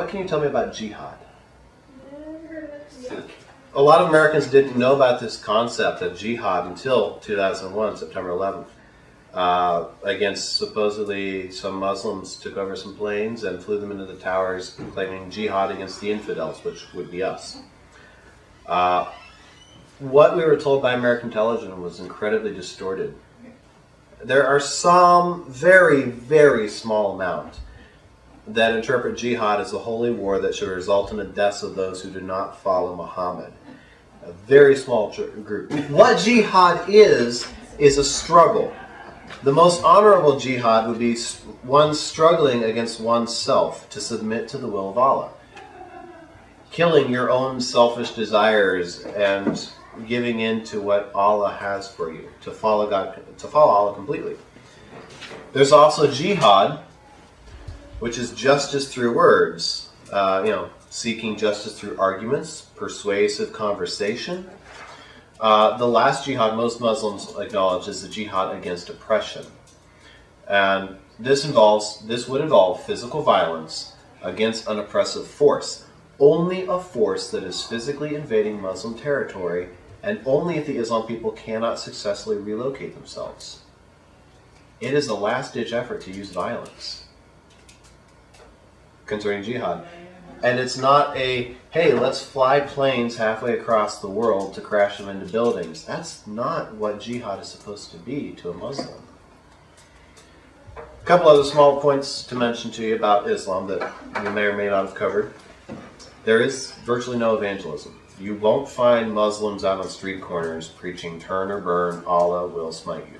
what can you tell me about jihad? A lot of Americans didn't know about this concept of jihad until 2001, September 11th. Against supposedly some Muslims took over some planes and flew them into the towers claiming jihad against the infidels, which would be us. What we were told by American television was incredibly distorted. There are some very, very small amount that interpret jihad as a holy war that should result in the deaths of those who do not follow Muhammad. A very small group. What jihad is a struggle. The most honorable jihad would be one struggling against oneself to submit to the will of Allah. Killing your own selfish desires and giving in to what Allah has for you, to follow God, to follow Allah completely. There's also jihad, which is justice through words, seeking justice through arguments, persuasive conversation. The last jihad most Muslims acknowledge is the jihad against oppression. And this would involve physical violence against an oppressive force. Only a force that is physically invading Muslim territory, and only if the Islam people cannot successfully relocate themselves. It is a last-ditch effort to use violence concerning jihad. And it's not a, hey, let's fly planes halfway across the world to crash them into buildings. That's not what jihad is supposed to be to a Muslim. A couple other small points to mention to you about Islam that you may or may not have covered. There is virtually no evangelism. You won't find Muslims out on street corners preaching turn or burn, Allah will smite you.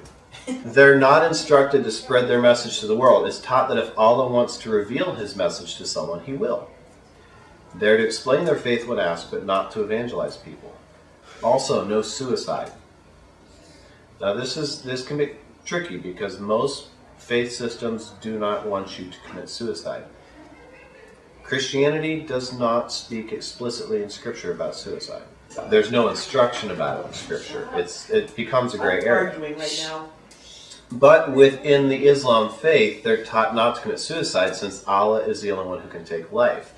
They're not instructed to spread their message to the world. It's taught that if Allah wants to reveal his message to someone, he will. They're to explain their faith when asked, but not to evangelize people. Also, no suicide. Now this can be tricky because most faith systems do not want you to commit suicide. Christianity does not speak explicitly in Scripture about suicide. There's no instruction about it in Scripture. It becomes a gray area. Arguing right now. But within the Islam faith, they're taught not to commit suicide since Allah is the only one who can take life.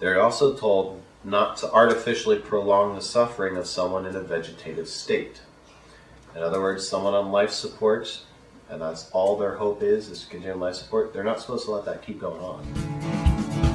They're also told not to artificially prolong the suffering of someone in a vegetative state. In other words, someone on life support, and that's all their hope is to continue life support, they're not supposed to let that keep going on.